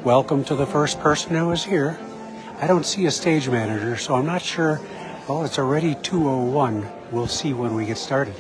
welcome to the first person who is here. I don't see a stage manager, so I'm not sure. Well, it's already 2:01. We'll see when we get started.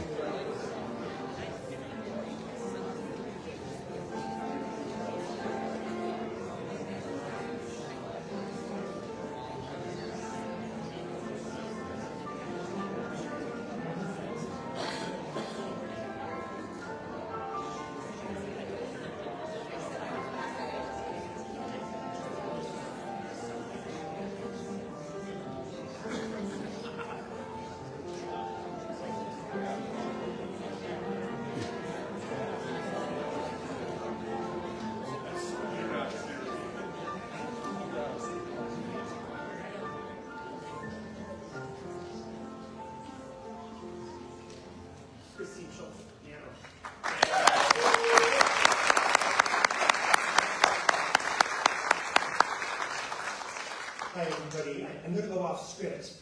Hi, everybody. I'm going to go off script.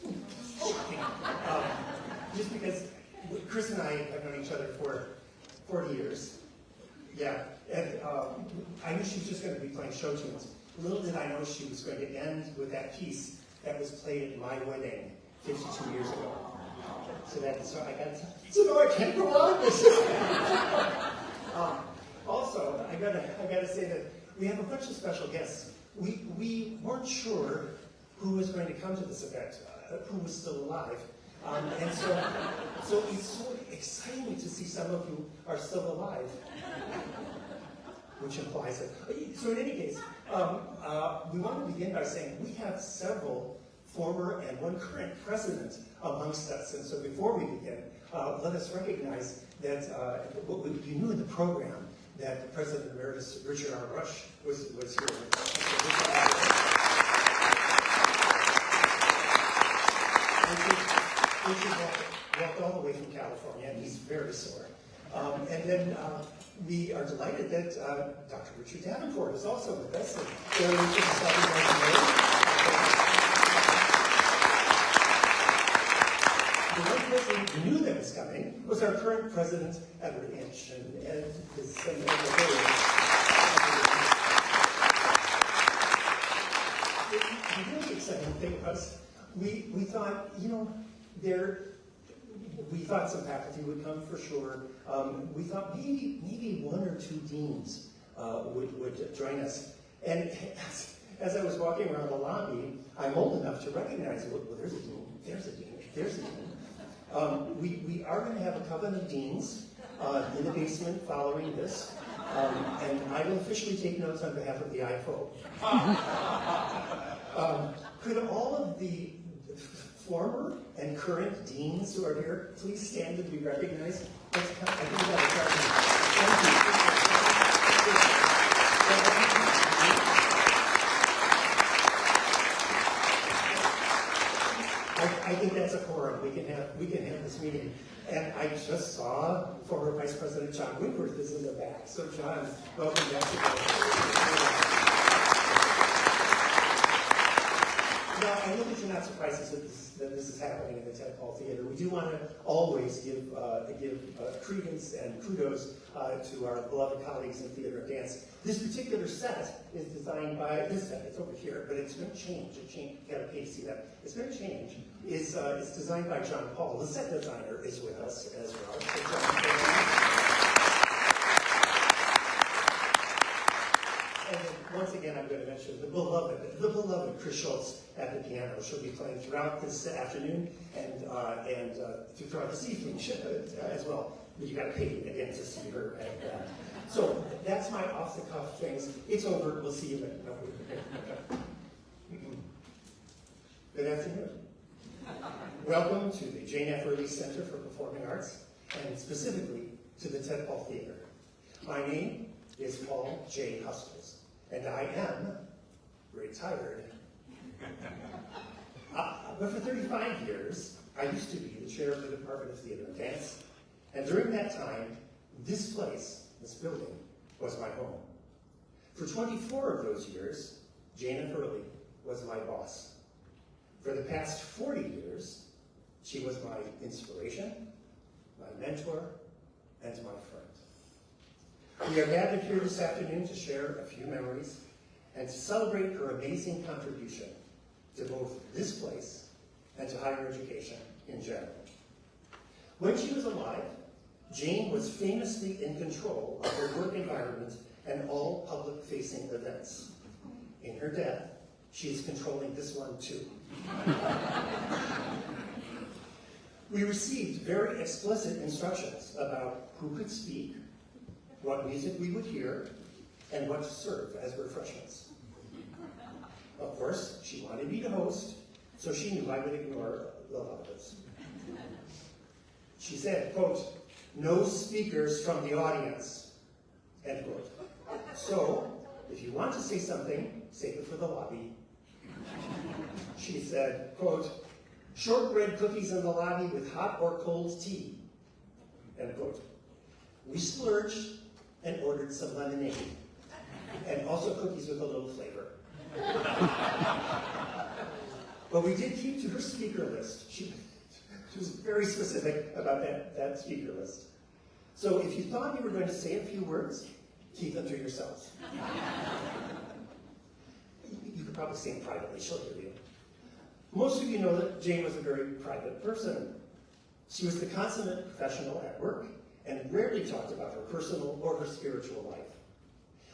Just because Chris and I have known each other for 40 years. Yeah, and I knew she was just going to be playing show tunes. Little did I know she was going to end with that piece that was played at my wedding 52 years ago. So now I can't go on. Also, I gotta say that we have a bunch of special guests. We weren't sure who was going to come to this event, who was still alive. And so it's so exciting to see some of you are still alive, which implies it. So in any case, we want to begin by saying we have several former and one current president amongst us. And so before we begin, let us recognize that you knew in the program that President Emeritus Richard R. Rush was here. Richard walked all the way from California, and he's very sore. And then we are delighted that Dr. Richard Davenport is also with us. The one person who knew that was coming was our current president, Edward Inch, and Ed is saying the really exciting thing was we thought, we thought some faculty would come for sure. We thought maybe one or two deans would join us. And as I was walking around the lobby, I'm old enough to recognize, well, there's a dean, there's a dean, there's a dean. We are going to have a coven of deans in the basement following this. And I will officially take notes on behalf of the IFO. Could all of the former and current deans who are here please stand and be recognized? I think that's a quorum. We can have this meeting. And I just saw former Vice President John Winkworth is in the back. So John, welcome back to the Now, I know that you're not surprised that this is happening in the Ted Hall Theater. We do want to always give credence and kudos to our beloved colleagues in theater and dance. This particular set is designed by, it's over here, but it's going to change. You got to pay to see that. It's going to change. It's designed by John Paul. The set designer is with us as well. And then once again, I'm going to mention the beloved Chris Schultz at the piano. She'll be playing throughout this afternoon and throughout this evening as well. You got to pay again to see her. And, so that's my off-the-cuff things. It's over. We'll see you later. Good afternoon. Welcome to the Jane F. Earley Center for Performing Arts, and specifically to the Ted Hall Theater. My name is Paul J. Hustles, and I am retired. But for 35 years, I used to be the chair of the Department of Theater and Dance, and during that time, this place, this building, was my home. For 24 of those years, Jane F. Earley was my boss. For the past 40 years, she was my inspiration, my mentor, and my friend. We are gathered here this afternoon to share a few memories and to celebrate her amazing contribution to both this place and to higher education in general. When she was alive, Jane was famously in control of her work environment and all public-facing events. In her death, she is controlling this one too. We received very explicit instructions about who could speak, what music we would hear, and what to serve as refreshments. Of course, she wanted me to host, so she knew I would ignore the laws. She said, quote, "No speakers from the audience," end quote. So, if you want to say something, save it for the lobby. She said, quote, "Shortbread cookies in the lobby with hot or cold tea," end quote. We splurged and ordered some lemonade, and also cookies with a little flavor. But we did keep to her speaker list. She was very specific about that speaker list. So if you thought you were going to say a few words, keep them to yourselves. You could probably say them privately, she'll hear you. Most of you know that Jane was a very private person. She was the consummate professional at work and rarely talked about her personal or her spiritual life.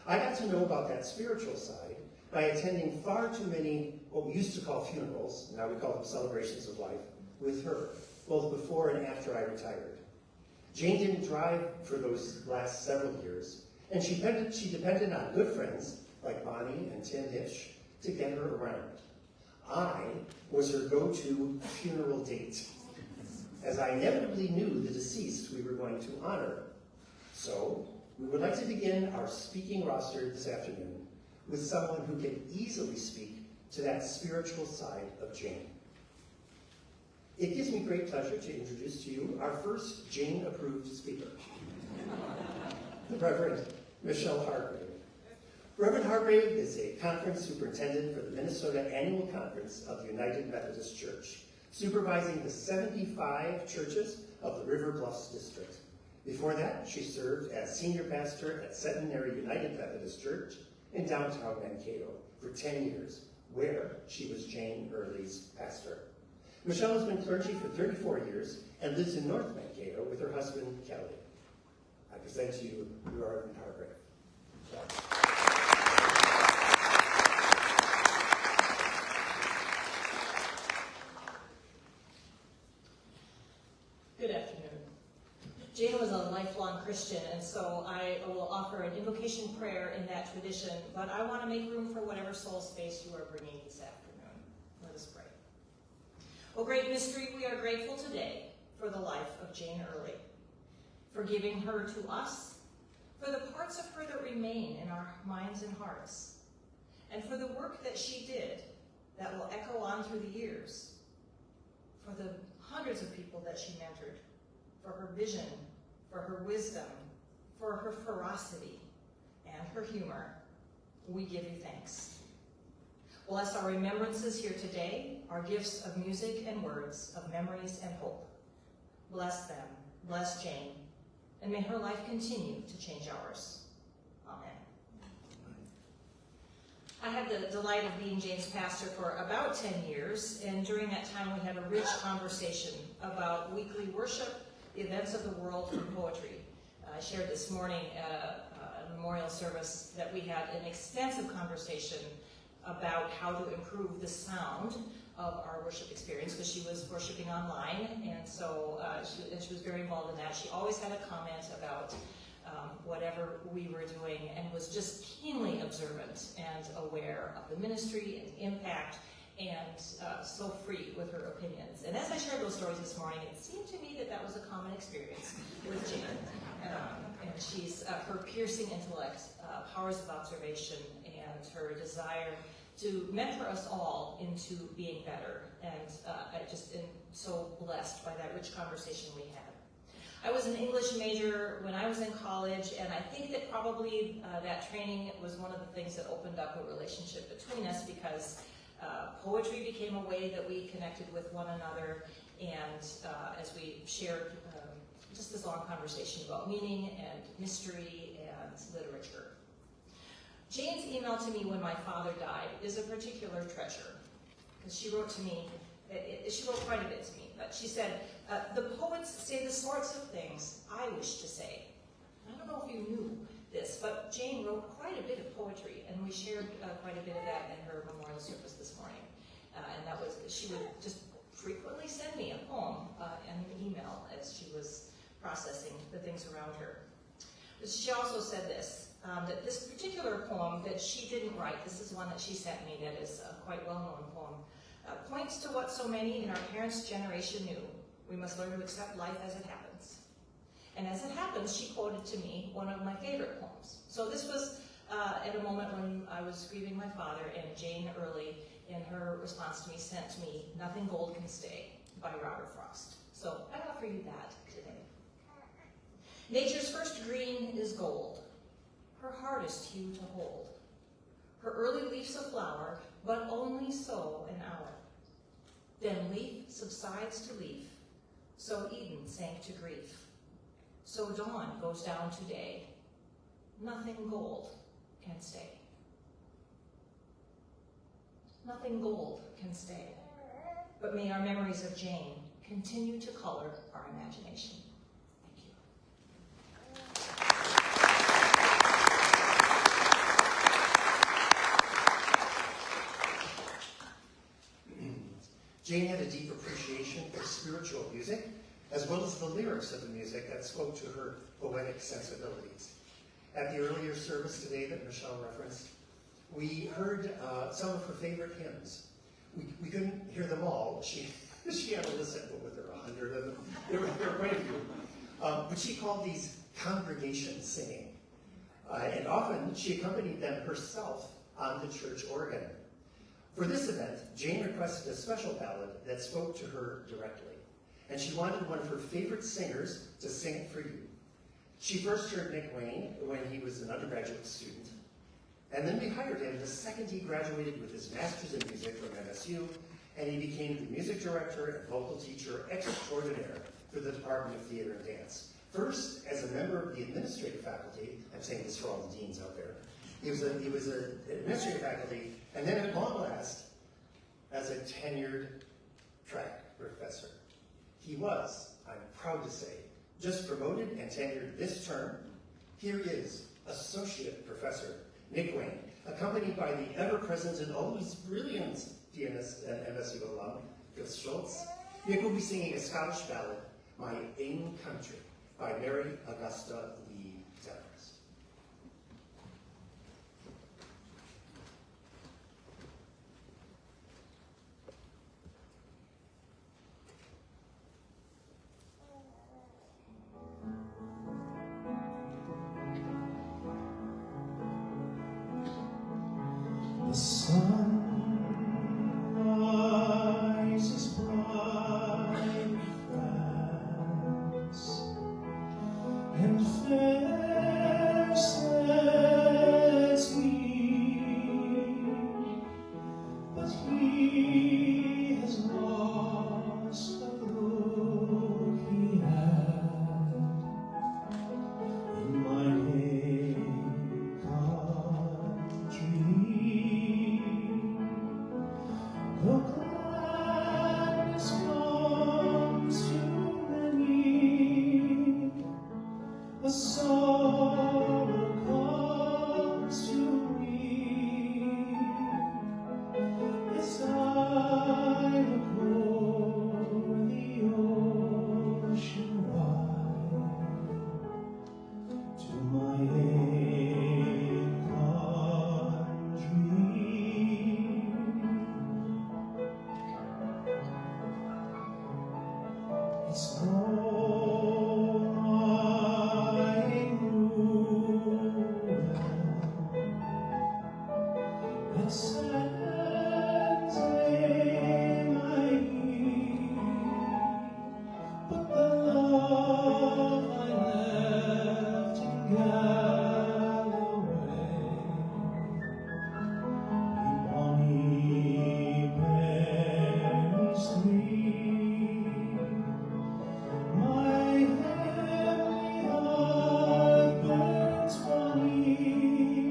I got to know about that spiritual side by attending far too many, what we used to call funerals, now we call them celebrations of life, with her, both before and after I retired. Jane didn't drive for those last several years, and she depended on good friends like Bonnie and Tim Hitch to get her around. I was her go-to funeral date, as I inevitably knew the deceased we were going to honor. So, we would like to begin our speaking roster this afternoon with someone who can easily speak to that spiritual side of Jane. It gives me great pleasure to introduce to you our first Jane-approved speaker, the Reverend Michelle Hargrave. Reverend Hargrave is a conference superintendent for the Minnesota Annual Conference of the United Methodist Church, supervising the 75 churches of the River Bluffs District. Before that, she served as senior pastor at Centenary United Methodist Church in downtown Mankato for 10 years, where she was Jane Earley's pastor. Michelle has been clergy for 34 years and lives in North Mankato with her husband, Kelly. I present to you Reverend Hargrave. Good afternoon. Jane was a lifelong Christian, and so I will offer an invocation prayer in that tradition, but I want to make room for whatever soul space you are bringing this afternoon. Let us pray. O great mystery, we are grateful today for the life of Jane Earley, for giving her to us, for the parts of her that remain in our minds and hearts, and for the work that she did that will echo on through the years, for the hundreds of people that she mentored, for her vision, for her wisdom, for her ferocity, and her humor. We give you thanks. Bless our remembrances here today, our gifts of music and words, of memories and hope. Bless them, bless Jane, and may her life continue to change ours. Amen. I had the delight of being Jane's pastor for about 10 years, and during that time we had a rich conversation about weekly worship, the events of the world, and poetry. I shared this morning at a memorial service that we had an extensive conversation about how to improve the sound of our worship experience, because she was worshiping online, and so she was very involved in that. She always had a comment about whatever we were doing, and was just keenly observant and aware of the ministry and the impact, and so free with her opinions. And as I shared those stories this morning, it seemed to me that that was a common experience with Jane. And she's her piercing intellect, powers of observation, and her desire to mentor us all into being better. And I just am so blessed by that rich conversation we had. I was an English major when I was in college, and I think that probably that training was one of the things that opened up a relationship between us, because poetry became a way that we connected with one another, and as we shared just this long conversation about meaning and mystery and literature. Jane's email to me when my father died is a particular treasure, because she wrote to me, she wrote quite a bit to me, but she said, the poets say the sorts of things I wish to say. I don't know if you knew this, but Jane wrote quite a bit of poetry, and we shared quite a bit of that in her memorial service this morning. And that was, she would just frequently send me a poem and an email as she was processing the things around her. But she also said this, that this particular poem that she didn't write, this is one that she sent me that is a quite well-known poem, points to what so many in our parents' generation knew. We must learn to accept life as it happens. And as it happens, she quoted to me one of my favorite poems. So this was at a moment when I was grieving my father, and Jane Earley, in her response to me, sent me Nothing Gold Can Stay by Robert Frost. So I offer you that today. Nature's first green is gold, her hardest hue to hold. Her early leaf's a flower, but only so an hour. Then leaf subsides to leaf, so Eden sank to grief. So dawn goes down to day. Nothing gold can stay. Nothing gold can stay. But may our memories of Jane continue to color our imagination. Jane had a deep appreciation for spiritual music, as well as the lyrics of the music that spoke to her poetic sensibilities. At the earlier service today that Michelle referenced, we heard some of her favorite hymns. We couldn't hear them all. She had a list of, what, there were 100 of them. There were quite a few. But she called these congregation singing. And often she accompanied them herself on the church organ. For this event, Jane requested a special ballad that spoke to her directly. And she wanted one of her favorite singers to sing it for you. She first heard Nick Wayne when he was an undergraduate student. And then we hired him the second he graduated with his master's in music from MSU, and he became the music director and vocal teacher extraordinaire for the Department of Theater and Dance. First, as a member of the administrative faculty, I'm saying this for all the deans out there, he was an administrative faculty, and then at long last, as a tenured track professor. He was, I'm proud to say, just promoted and tenured this term. Here is Associate Professor Nick Wayne, accompanied by the ever-present and always brilliant pianist and MSU alum, Gus Schultz. Nick will be singing a Scottish ballad, My Ain Country, by Mary Augusta Lee Demarest. The sun rises bright in France, and fair sets me, but he has lost the look he had in my native country. The gladness comes to many, the sorrow comes to me, as I look o'er the ocean wide to my ain country. It's no lying ruin that sends aim I need, but the love I left in Galway, in bonny Penny Street. My heavenly husband's bonny,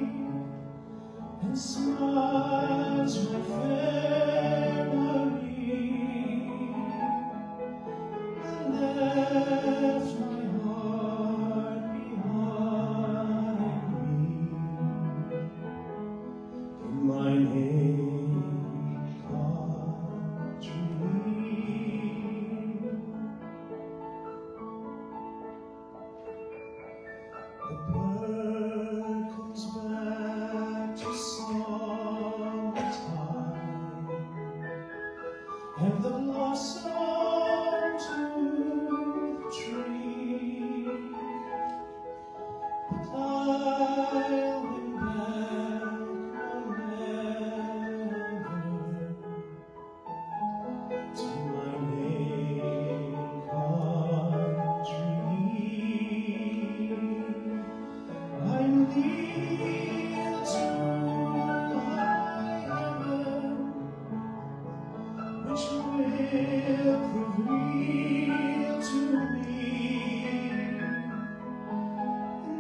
revealed to me,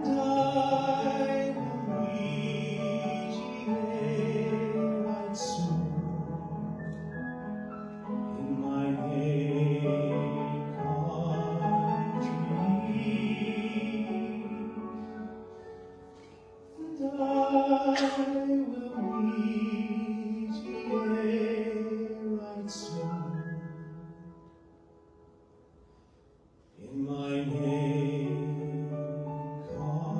and I will meet ye right soon in my native country, and I will meet ye right soon in my native country.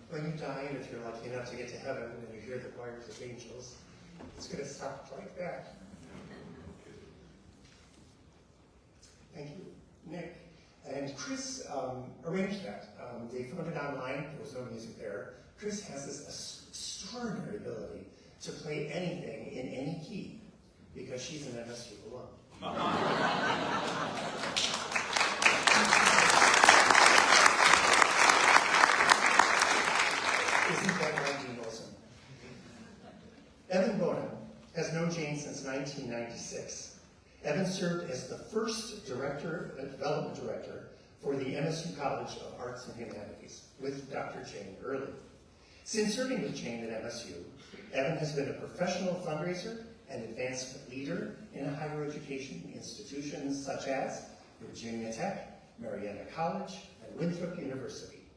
When you die, and if you're lucky enough to get to heaven and you hear the choirs of angels, it's going to stop like that. Thank you, Nick. And Chris arranged that. They found it online. There was no music there. Chris has this extraordinary ability to play anything in any key because she's an MSU alum. Isn't that right, Dean Olson? Evan Bonham has known Jane since 1996. Evan served as the first development director for the MSU College of Arts and Humanities with Dr. Jane Earley. Since serving with Jane at MSU, Evan has been a professional fundraiser and advancement leader in higher education institutions such as Virginia Tech, Marietta College, and Winthrop University.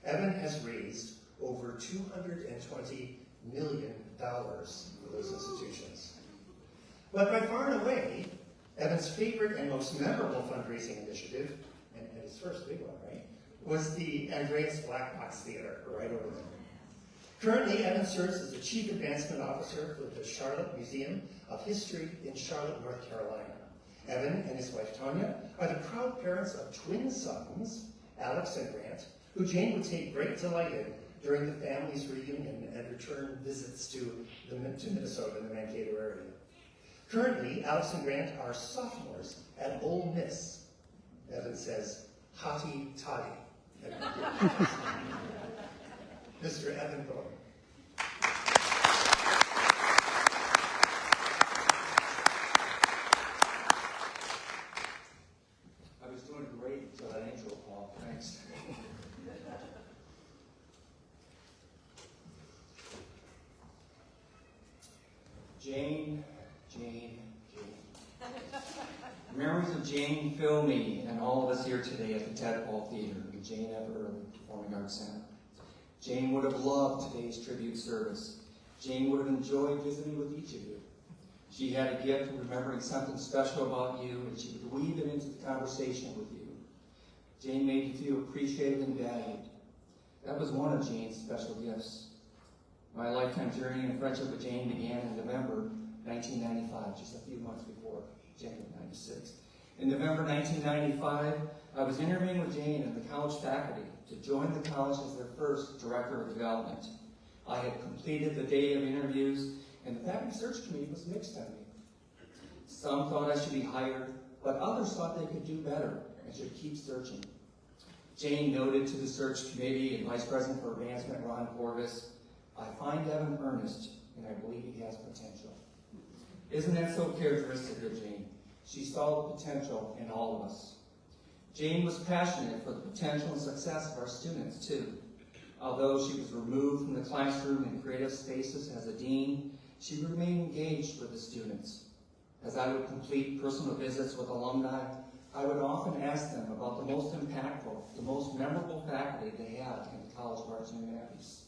Evan has raised over $220 million for those institutions. But by far and away, Evan's favorite and most memorable fundraising initiative, and his first big one, right, was the Andreas Black Box Theater, right over there. Currently, Evan serves as the Chief Advancement Officer for the Charlotte Museum of History in Charlotte, North Carolina. Evan and his wife, Tanya, are the proud parents of twin sons, Alex and Grant, who Jane would take great delight in during the family's reunion and return visits to Minnesota and the Mankato area. Currently, Alex and Grant are sophomores at Ole Miss. Evan says, hotty toddy. Mr. Evan Bowen. I was doing great until that intro, Paul. Thanks. Jane. Memories of Jane fill me and all of us here today at the Tadpole Theater and the Jane F. Earley Performing Arts Center. Jane would have loved today's tribute service. Jane would have enjoyed visiting with each of you. She had a gift of remembering something special about you, and she would weave it into the conversation with you. Jane made you feel appreciated and valued. That was one of Jane's special gifts. My lifetime journey and friendship with Jane began in November 1995, just a few months before January 96. In November 1995, I was interviewing with Jane and the college faculty to join the college as their first director of development. I had completed the day of interviews, and the faculty search committee was mixed on me. Some thought I should be hired, but others thought they could do better and should keep searching. Jane noted to the search committee and Vice President for Advancement, Ron Corvus, I find Evan earnest, and I believe he has potential. Isn't that so characteristic of Jane? She saw the potential in all of us. Jane was passionate for the potential and success of our students, too. Although she was removed from the classroom and creative spaces as a dean, she remained engaged with the students. As I would complete personal visits with alumni, I would often ask them about the most impactful, the most memorable faculty they had in the College of Arts and Humanities.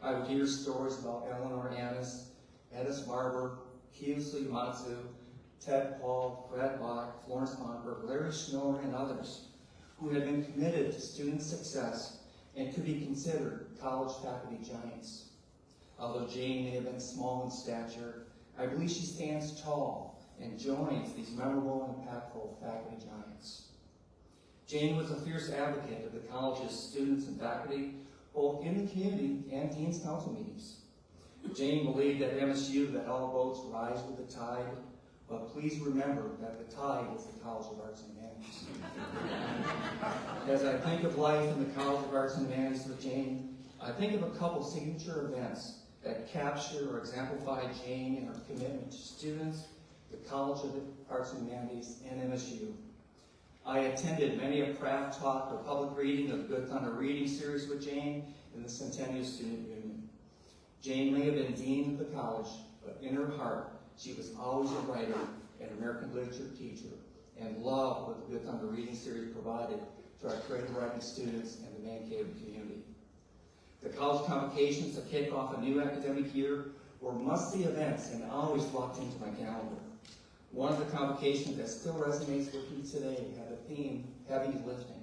I would hear stories about Eleanor Annis, Edis Barber, Kiyosui Matsu, Ted Paul, Fred Bach, Florence Momberg, Larry Schnorr, and others who had been committed to student success and could be considered college faculty giants. Although Jane may have been small in stature, I believe she stands tall and joins these memorable and impactful faculty giants. Jane was a fierce advocate of the college's students and faculty, both in the community and Dean's Council meetings. Jane believed at MSU that all boats rise with the tide, but please remember that the tide is the College of Arts and Humanities. As I think of life in the College of Arts and Humanities with Jane, I think of a couple signature events that capture or exemplify Jane and her commitment to students, the College of the Arts and Humanities, and MSU. I attended many a craft talk or public reading of the Good Thunder reading series with Jane in the Centennial Student Union. Jane may have been dean of the college, but in her heart, she was always a writer and American literature teacher, and loved what the Good Thunder reading series provided to our creative writing students and the Mankato community. The college convocations to kick off a new academic year were must-see events and always locked into my calendar. One of the convocations that still resonates with me today had the theme, heavy lifting.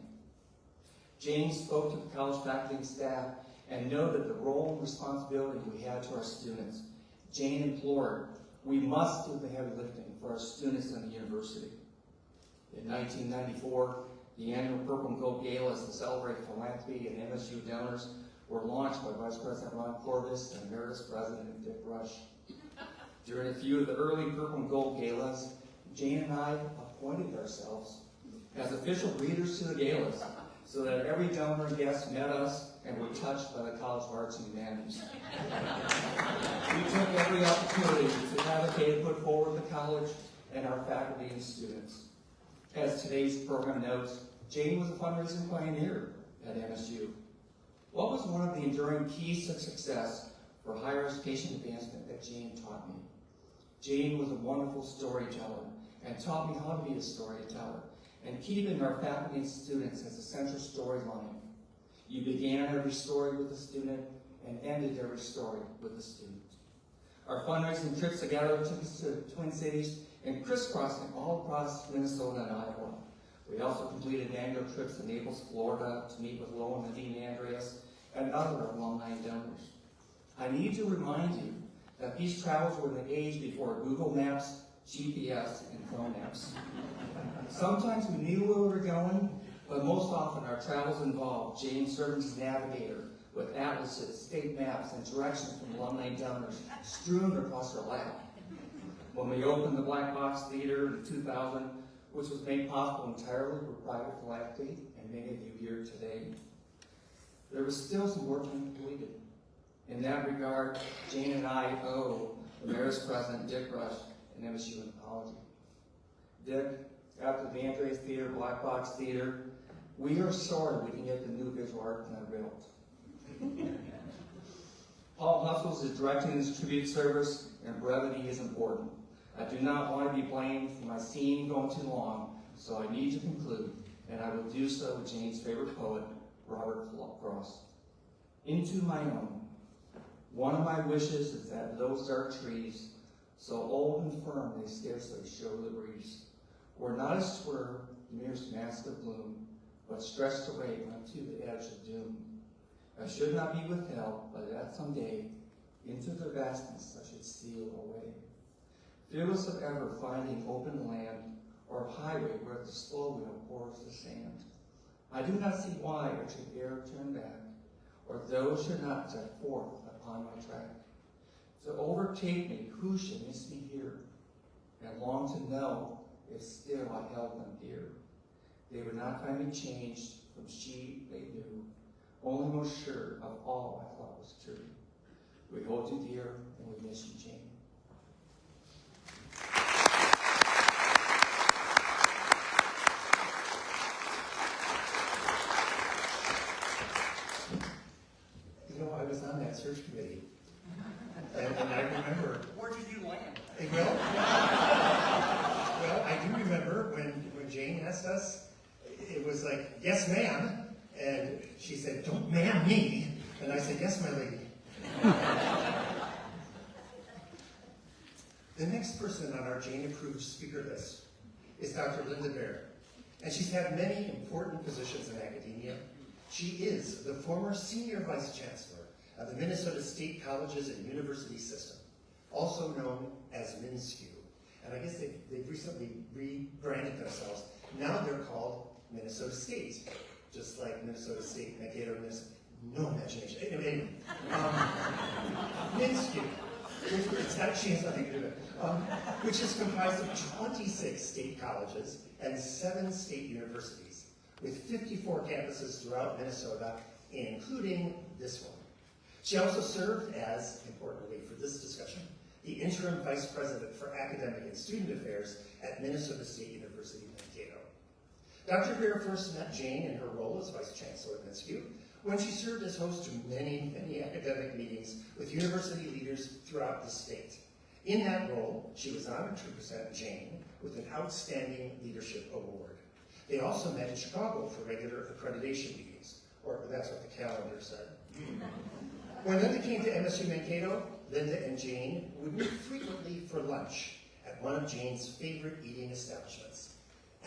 Jane spoke to the college faculty and staff and noted the role and responsibility we had to our students. Jane implored, we must do the heavy lifting for our students in the university. In 1994, the annual Purple and Gold Galas to celebrate philanthropy and MSU donors were launched by Vice President Ron Corvus and Emeritus President Dick Rush. During a few of the early Purple and Gold Galas, Jane and I appointed ourselves as official readers to the galas so that every donor and guest met us and were touched by the College of Arts and Humanities. We took every opportunity to advocate and put forward the college and our faculty and students. As today's program notes, Jane was a fundraising pioneer at MSU. What was one of the enduring keys to success for higher education advancement that Jane taught me? Jane was a wonderful storyteller and taught me how to be a storyteller and keeping our faculty and students as a central storyline. You began every story with a student and ended every story with a student. Our fundraising trips together took us to the Twin Cities and crisscrossing all across Minnesota and Iowa. We also completed annual trips to Naples, Florida to meet with Lowell and Dean Andreas and other alumni and donors. I need to remind you that these travels were the age before Google Maps, GPS, and phone apps. Sometimes we knew where we were going, but most often our travels involved Jane serving as navigator with atlases, state maps, and directions from alumni and donors strewn across her lap. When we opened the Black Box Theater in 2000, which was made possible entirely for private philanthropy, and many of you here today, there was still some work completed. In that regard, Jane and I owe Emeritus President Dick Rush and MSU an apology. Dick, after the Andreas Theater, Black Box Theater, we are sorry we didn't get the new visual art plan built. Paul Hustles is directing this tribute service, and brevity is important. I do not want to be blamed for my scene going too long, so I need to conclude, and I will do so with Jane's favorite poet, Robert Frost. Into my own. One of my wishes is that those dark trees, so old and firm they scarcely show the breeze, were not a swerve, merest mask of gloom, but stretched away unto the edge of doom. I should not be withheld, but that someday, into their vastness I should steal away. Fearless of ever finding open land, or highway where the slow wheel pours the sand. I do not see why I should e'er turn back, or those should not set forth upon my track. To overtake me, who should miss me here, and long to know if still I held them dear. They would not find me changed from she they knew, only most sure of all I thought was true. We hold you dear, and we miss you, Jane. You know, I was on that search committee, and I remember. Where did you land? Well, I do remember when Jane asked us, it was like, yes, ma'am, and she said, don't ma'am me, and I said, yes, my lady. The next person on our Jane-approved speaker list is Dr. Linda Baer, and she's had many important positions in academia. She is the former Senior Vice Chancellor of the Minnesota State Colleges and University System, also known as MinSCU. And I guess they've recently rebranded themselves. Now they're called Minnesota State, just like Minnesota State, Mankato, no imagination. Anyway, MinSCU. She has nothing to do with it. Which is comprised of 26 state colleges and 7 state universities, with 54 campuses throughout Minnesota, including this one. She also served as, importantly for this discussion, the interim vice president for academic and student affairs at Minnesota State University, Mankato. Dr. Greer first met Jane in her role as vice chancellor at MSU when she served as host to many, many academic meetings with university leaders throughout the state. In that role, she was honored to present Jane with an Outstanding Leadership Award. They also met in Chicago for regular accreditation meetings, or that's what the calendar said. When Linda came to MSU Mankato, Linda and Jane would meet frequently for lunch at one of Jane's favorite eating establishments,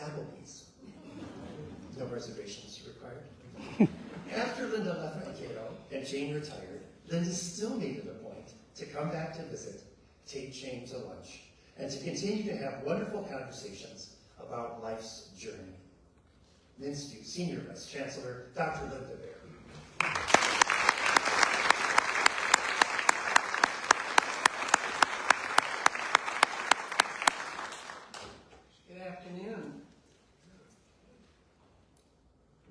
Applebee's. No reservations required. After Linda left Mankato and Jane retired, Linda still made it a point to come back to visit, take Jane to lunch, and to continue to have wonderful conversations about life's journey. MNSTU Senior Vice Chancellor, Dr. Linda Bear. Good afternoon.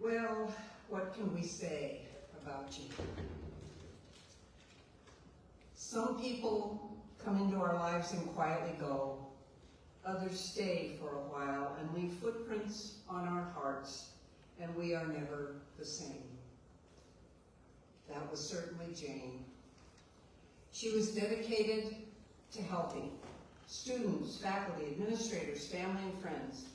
Well, what can we say about you? Some people come into our lives and quietly go. Others stay for a while and leave footprints on our hearts, and we are never the same. That was certainly Jane. She was dedicated to helping students, faculty, administrators, family, and friends.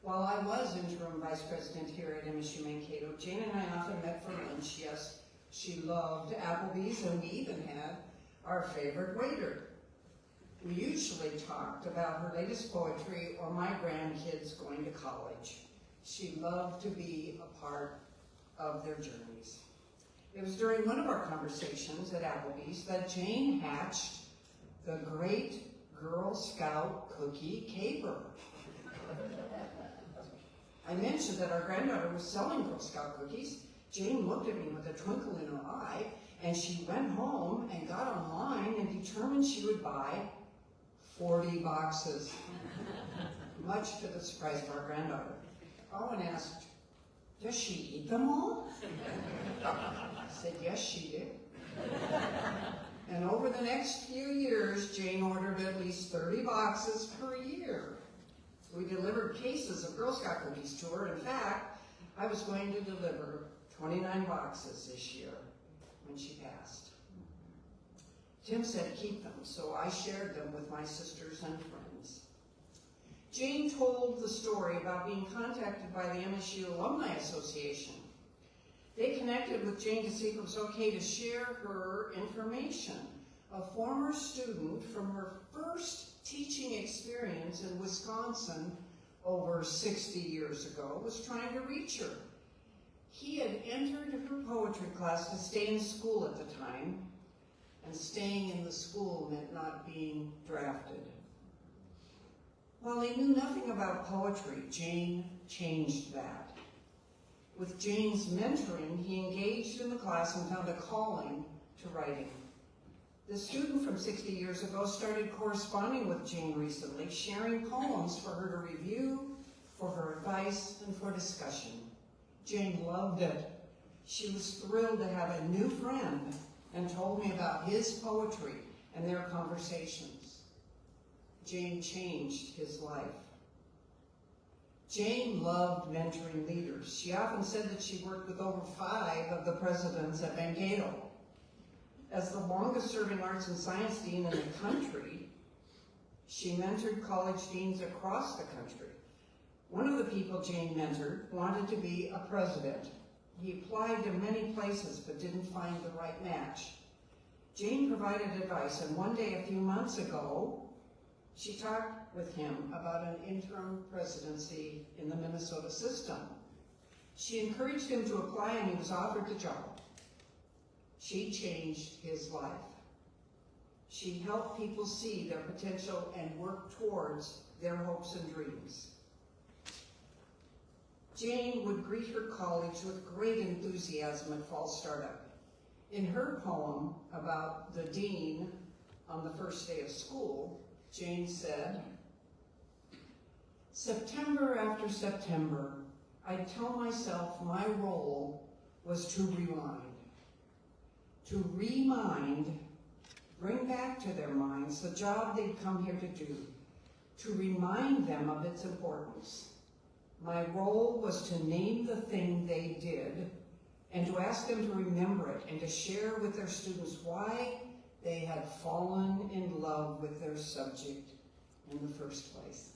While I was interim vice president here at MSU Mankato, Jane and I often met for lunch. Yes, she loved Applebee's, and we even had our favorite waiter. We usually talked about her latest poetry or my grandkids going to college. She loved to be a part of their journeys. It was during one of our conversations at Applebee's that Jane hatched the great Girl Scout cookie caper. I mentioned that our granddaughter was selling Girl Scout cookies. Jane looked at me with a twinkle in her eye, and she went home and got online and determined she would buy 40 boxes, much to the surprise of our granddaughter. Owen asked, "Does she eat them all?" I said, "Yes, she did." And over the next few years, Jane ordered at least 30 boxes per year. We delivered cases of Girl Scout cookies to her. In fact, I was going to deliver 29 boxes this year when she passed. Tim said keep them, so I shared them with my sisters and friends. Jane told the story about being contacted by the MSU Alumni Association. They connected with Jane to see if it was okay to share her information. A former student from her first teaching experience in Wisconsin over 60 years ago was trying to reach her. He had entered her poetry class to stay in school at the time, and staying in the school meant not being drafted. While he knew nothing about poetry, Jane changed that. With Jane's mentoring, he engaged in the class and found a calling to writing. The student from 60 years ago started corresponding with Jane recently, sharing poems for her to review, for her advice, and for discussion. Jane loved it. She was thrilled to have a new friend and told me about his poetry and their conversations. Jane changed his life. Jane loved mentoring leaders. She often said that she worked with over 5 of the presidents at Mankato. As the longest-serving arts and science dean in the country, she mentored college deans across the country. One of the people Jane mentored wanted to be a president. He applied to many places but didn't find the right match. Jane provided advice, and one day a few months ago, she talked with him about an interim presidency in the Minnesota system. She encouraged him to apply, and he was offered the job. She changed his life. She helped people see their potential and work towards their hopes and dreams. Jane would greet her colleagues with great enthusiasm at Fall Startup. In her poem about the dean, on the first day of school, Jane said, "September after September, I'd tell myself my role was to rewind. To bring back to their minds the job they'd come here to do, to remind them of its importance. My role was to name the thing they did and to ask them to remember it and to share with their students why they had fallen in love with their subject in the first place."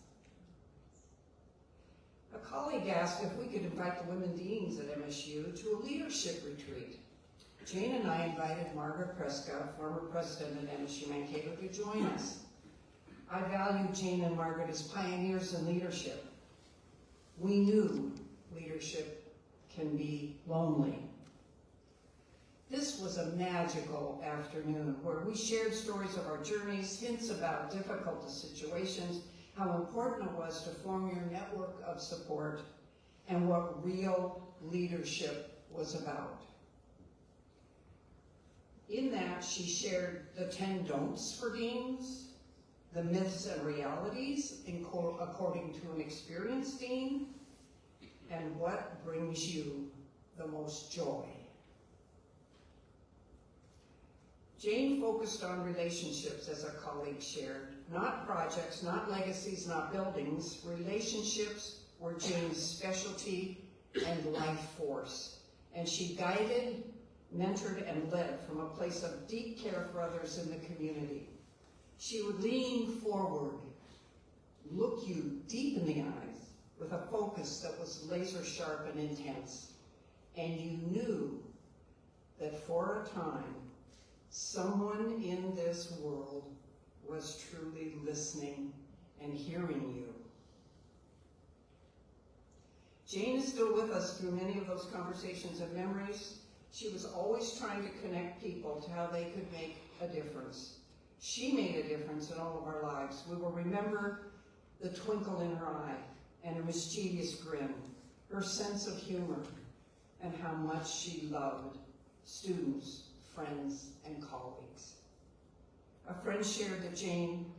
A colleague asked if we could invite the women deans at MSU to a leadership retreat. Jane and I invited Margaret Prescott, former president at MSU Mankato, to join us. I valued Jane and Margaret as pioneers in leadership. We knew leadership can be lonely. This was a magical afternoon where we shared stories of our journeys, hints about difficult situations, how important it was to form your network of support, and what real leadership was about. In that, she shared the 10 don'ts for deans, the myths and realities according to an experienced dean, and what brings you the most joy. Jane focused on relationships, as a colleague shared. Not projects, not legacies, not buildings. Relationships were Jane's specialty and life force. And she guided, mentored, and led from a place of deep care for others in the community. She would lean forward, look you deep in the eyes with a focus that was laser sharp and intense. And you knew that for a time, someone in this world was truly listening and hearing you. Jane is still with us through many of those conversations and memories. She was always trying to connect people to how they could make a difference. She made a difference in all of our lives. We will remember the twinkle in her eye and her mischievous grin, her sense of humor, and how much she loved students, friends, and colleagues. A friend shared that Jane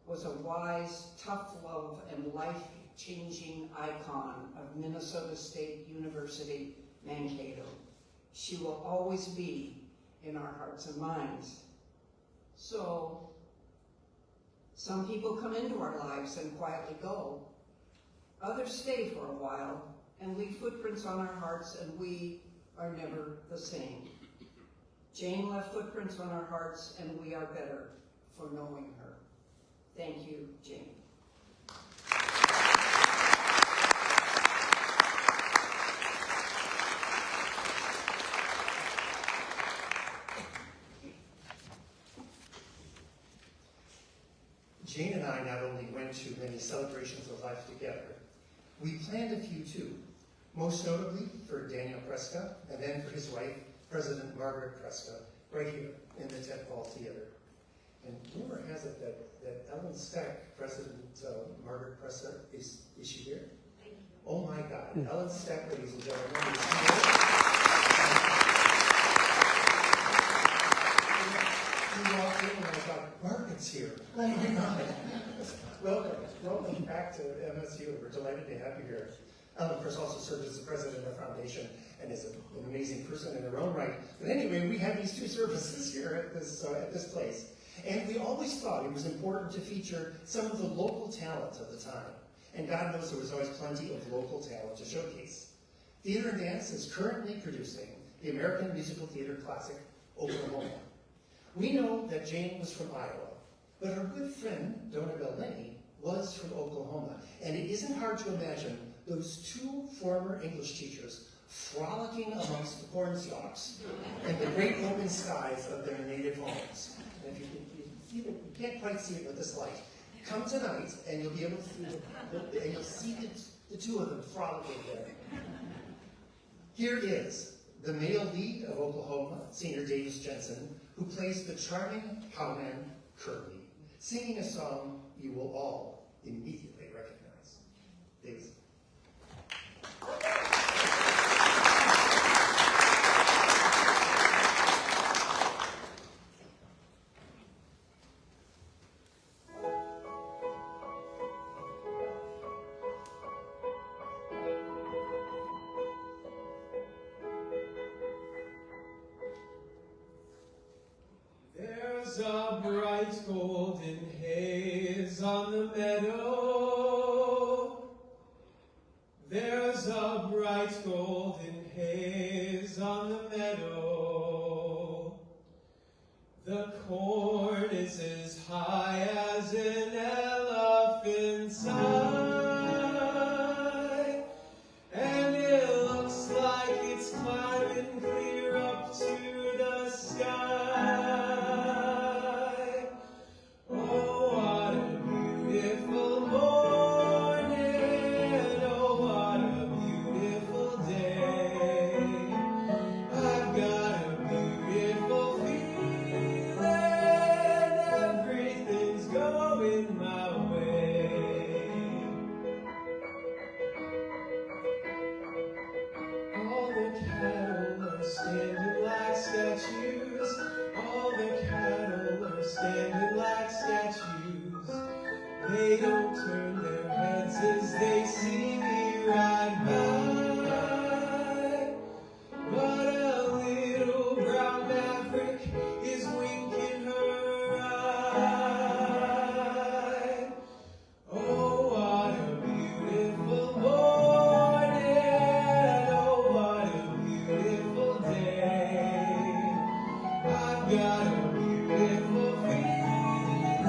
was a wise, tough love, and life-changing icon of Minnesota State University, Mankato. She will always be in our hearts and minds. So, some people come into our lives and quietly go. Others stay for a while and leave footprints on our hearts, and we are never the same. Jane left footprints on our hearts, and we are better for knowing her. Thank you, Jane. Jane and I not only went to many celebrations of life together, we planned a few too, most notably for Daniel Prescott, and then for his wife, President Margaret Prescott, right here in the Ted Paul Theater. And rumor has it that Ellen Steck, President Margaret Prescott, is she here? Thank you. Oh my God, Ellen Steck, ladies and gentlemen, is here. We walked in and I thought, Margaret's here. Oh my God. Welcome back to MSU. We're delighted to have you here. Ellen, of course, also served as the president of the foundation and is an amazing person in her own right. But anyway, we have these two services here at this place. And we always thought it was important to feature some of the local talent of the time. And God knows there was always plenty of local talent to showcase. Theater and Dance is currently producing the American Musical Theater Classic, Oklahoma. We know that Jane was from Iowa, but her good friend, Donna Lenny, was from Oklahoma. And it isn't hard to imagine those two former English teachers frolicking amongst the corn stalks and the great open skies of their native homes. And if you can't quite see it with this light, come tonight and you'll be able to and you'll see the two of them frolicking there. Here is the male lead of Oklahoma, Senior Davis Jensen, who plays the charming cowman Curly, singing a song you will all immediately recognize. Davis. There's a bright golden haze on the meadow. There's a bright golden haze on the meadow. The corn is as high as an elephant's eye, and it looks like it's climbing clear up to the sky. Oh, what a beautiful morning, oh, what a beautiful day. I've got a beautiful feeling, everything's going my way. All the cattle are standing like statues. All the cattle are standing like statues. They don't turn their heads as they see me ride by. But a little brown maverick is winking her eye. Oh, what a beautiful morning, oh, what a beautiful day. I've got a beautiful feeling,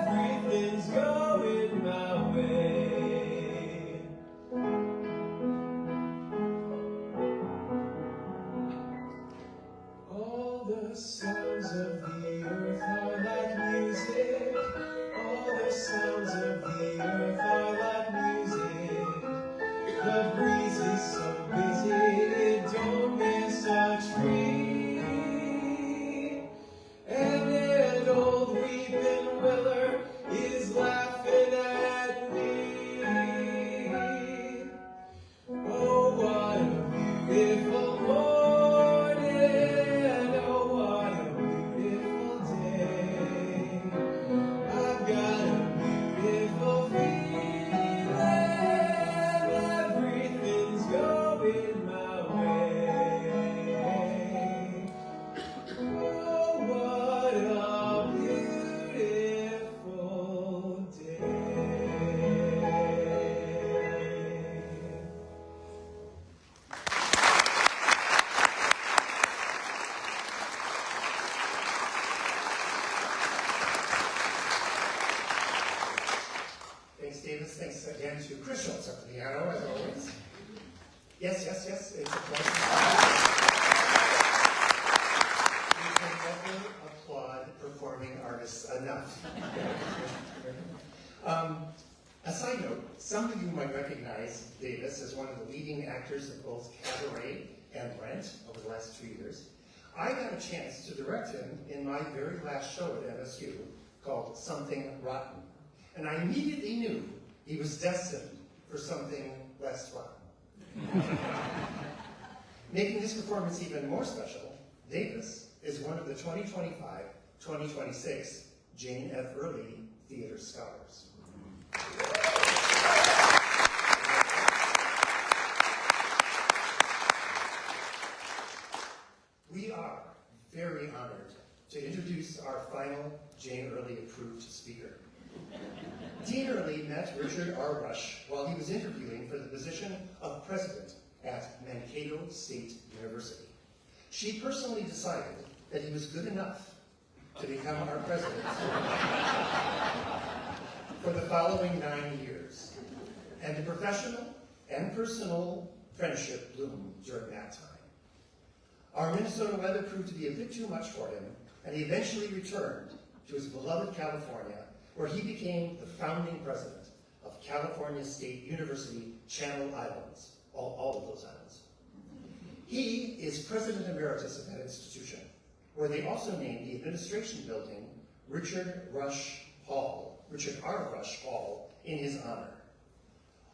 everything's going my way. All the sounds of the earth are like music. All the sounds of the earth are like music. The breeze is so busy, it don't miss a tree. And an old weeping willow is laughing at me. Oh, what a beautiful morning, oh, what a beautiful day. I've got a beautiful feeling, everything's going my way. Oh, what a beautiful day. Thanks, Davis. Thanks again to Chris Schultz at the piano, as always. Yes, yes, yes, it's a pleasure. We can never applaud performing artists enough. A side note, some of you might recognize Davis as one of the leading actors of both Cabaret and Rent over the last 2 years. I got a chance to direct him in my very last show at MSU called Something Rotten. And I immediately knew he was destined for something less rotten. Making this performance even more special, Davis is one of the 2025-2026 Jane F. Earley Theater Scholars. We are very honored to introduce our final Jane Earley approved speaker. Dean Earley met Richard R. Rush while he was interviewing for the position of president at Mankato State University. She personally decided that he was good enough to become our president for the following 9 years, and a professional and personal friendship bloomed during that time. Our Minnesota weather proved to be a bit too much for him, and he eventually returned to his beloved California, where he became the founding president of California State University Channel Islands, all of those islands. He is president emeritus of that institution, where they also named the administration building Richard R. Rush Hall, in his honor.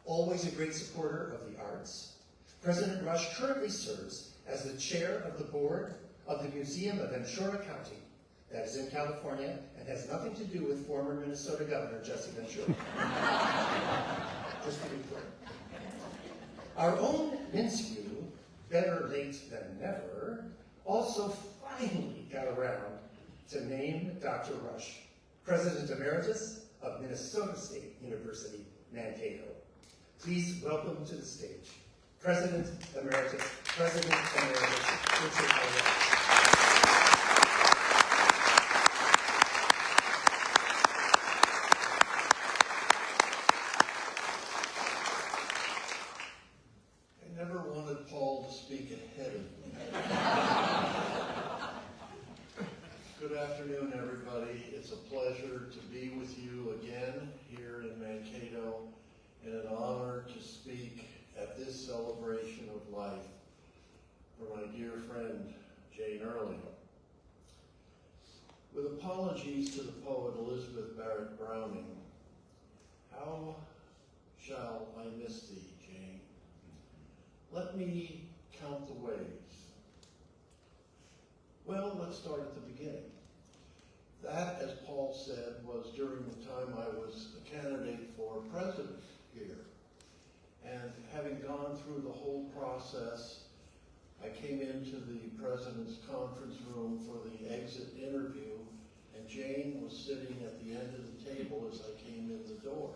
Always a great supporter of the arts, President Rush currently serves as the chair of the board of the Museum of Ventura County, that is in California, and has nothing to do with former Minnesota Governor Jesse Ventura. Just to be clear. Our own Minskew, better late than never, also finally got around to name Dr. Rush President Emeritus of Minnesota State University, Mankato. Please welcome to the stage President Emeritus Richard L. Rush. I never wanted Paul to speak ahead of me. Good afternoon, everybody. It's a pleasure to be with you again here in Mankato, and an honor to speak at this celebration of life for my dear friend, Jane Earley. With apologies to the poet Elizabeth Barrett Browning, how shall I miss thee, Jane? Let me count the ways. Well, let's start at the beginning. That, as Paul said, was during the time I was a candidate for president here. And having gone through the whole process, I came into the president's conference room for the exit interview, and Jane was sitting at the end of the table as I came in the door.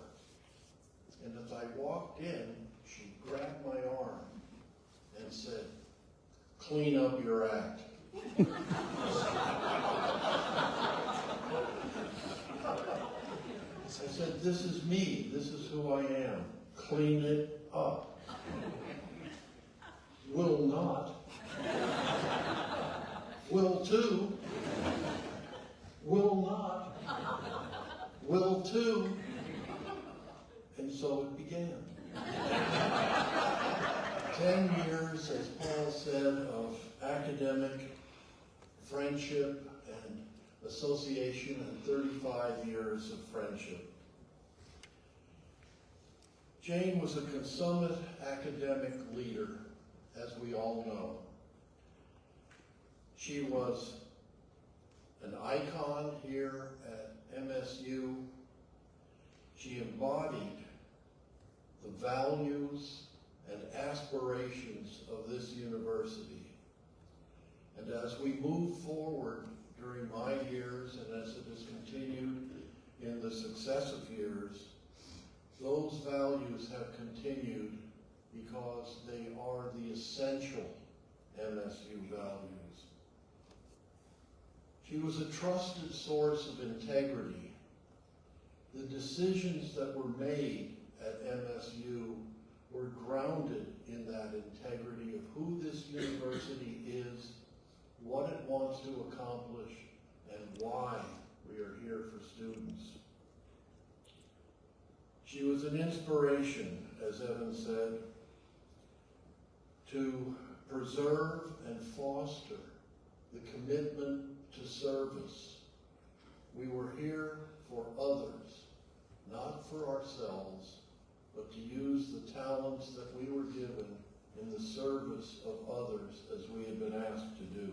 And as I walked in, she grabbed my arm and said, "Clean up your act." I said, "This is me. This is who I am. Clean it up." "Will not." "Will to." "Will not." "Will to." And so it began. 10 years, as Paul said, of academic friendship and association, and 35 years of friendship. Jane was a consummate academic leader, as we all know. She was an icon here at MSU. She embodied the values and aspirations of this university. And as we move forward during my years, and as it has continued in the successive years, those values have continued because they are the essential MSU values. She was a trusted source of integrity. The decisions that were made at MSU were grounded in that integrity of who this university is, what it wants to accomplish, and why we are here for students. She was an inspiration, as Evan said, to preserve and foster the commitment to service. We were here for others, not for ourselves, but to use the talents that we were given in the service of others as we had been asked to do.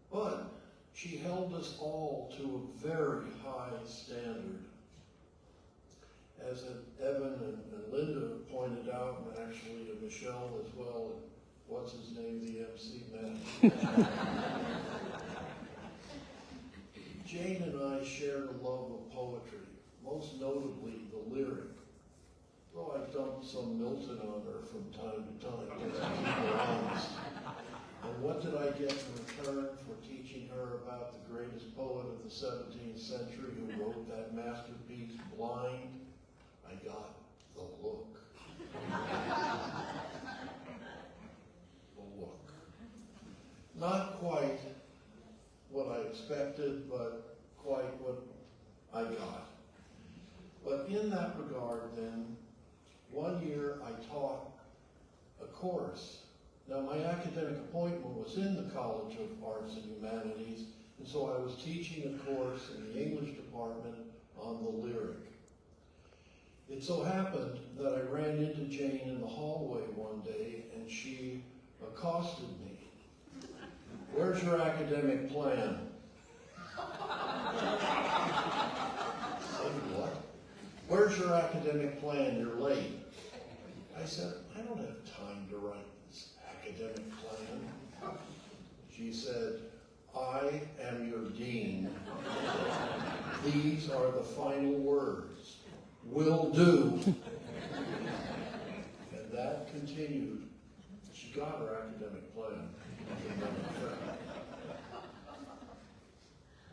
But she held us all to a very high standard. As Evan and Linda pointed out, and actually to Michelle as well, and what's his name, the MC man. Jane and I shared a love of poetry, most notably the lyric. Though I dumped some Milton on her from time to time, just to keep her honest. And what did I get in return for teaching her about the greatest poet of the 17th century who wrote that masterpiece, Blind? I got the look. The look. Not quite what I expected, but quite what I got. But in that regard, then, one year I taught a course. Now, my academic appointment was in the College of Arts and Humanities, and so I was teaching a course in the English department on the lyric. It so happened that I ran into Jane in the hallway one day, and she accosted me. "Where's your academic plan?" I said, "What? Where's your academic plan? You're late." I said, "I don't have time to write this academic plan." She said, "I am your dean. These are the final words. Will do." And that continued. She got her academic plan.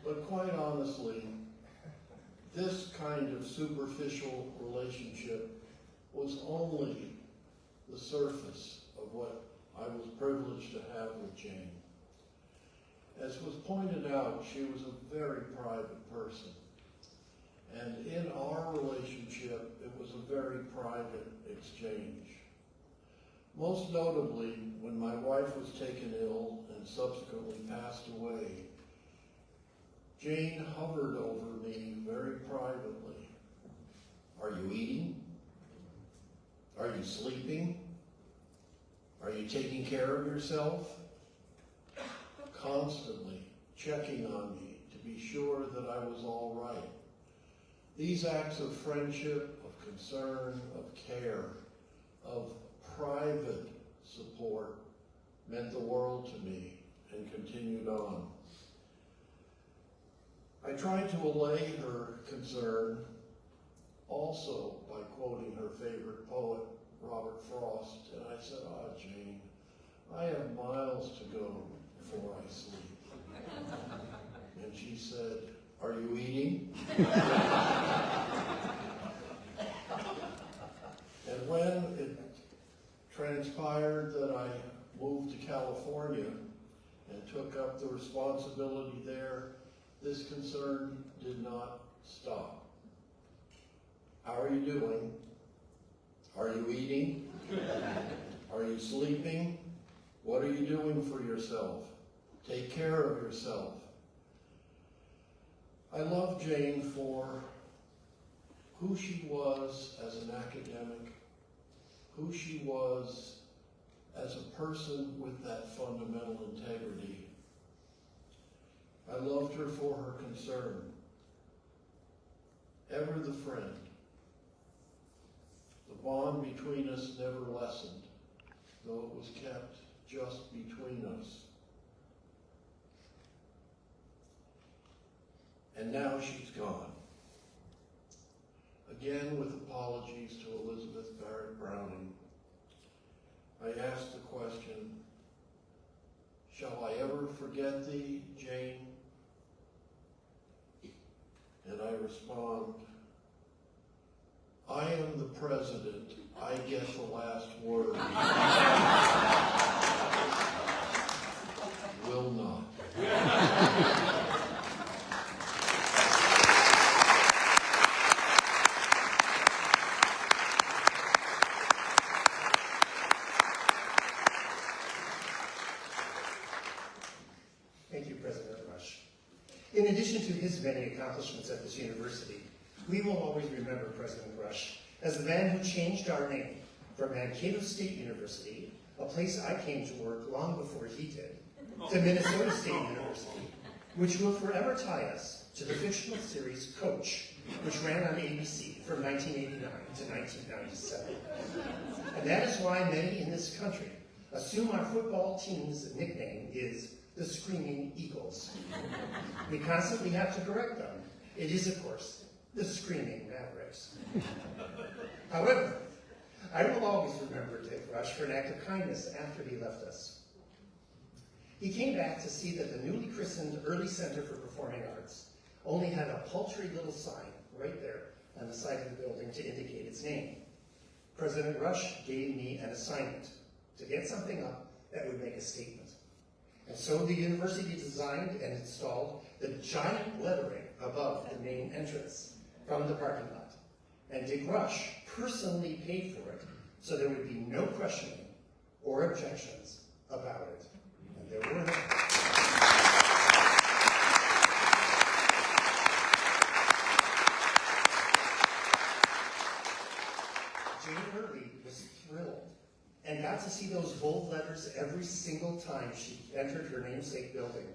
But quite honestly, this kind of superficial relationship was only the surface of what I was privileged to have with Jane. As was pointed out, she was a very private person. And in our relationship, it was a very private exchange. Most notably, when my wife was taken ill and subsequently passed away, Jane hovered over me very privately. Are you eating? Are you sleeping? Are you taking care of yourself? Constantly checking on me to be sure that I was all right. These acts of friendship, of concern, of care, of private support meant the world to me and continued on. I tried to allay her concern also by quoting her favorite poet, Robert Frost, and I said, Jane, I have miles to go before I sleep. And she said, are you eating? And when it transpired that I moved to California and took up the responsibility there, this concern did not stop. How are you doing? Are you eating? Are you sleeping? What are you doing for yourself? Take care of yourself. I love Jane for who she was as an academic, who she was as a person with that fundamental integrity. I loved her for her concern, ever the friend. The bond between us never lessened, though it was kept just between us. And now she's gone. Again, with apologies to Elizabeth Barrett Browning, I asked the question, shall I ever forget thee, Jane? And I respond, I am the president, I get the last word. Will not. Thank you, President Rush. In addition to his many accomplishments at this university, we will always remember President Rush as the man who changed our name from Mankato State University, a place I came to work long before he did, to Minnesota State University, which will forever tie us to the fictional series Coach, which ran on ABC from 1989 to 1997. And that is why many in this country assume our football team's nickname is the Screaming Eagles. We constantly have to correct them. It is, of course, the Screaming Mavericks. However, I will always remember Dick Rush for an act of kindness after he left us. He came back to see that the newly christened Earley Center for Performing Arts only had a paltry little sign right there on the side of the building to indicate its name. President Rush gave me an assignment to get something up that would make a statement. And so the university designed and installed the giant lettering above the main entrance from the parking lot. And Dick Rush personally paid for it, so there would be no questioning or objections about it. And there were none. Jane Earley was thrilled and got to see those bold letters every single time she entered her namesake building.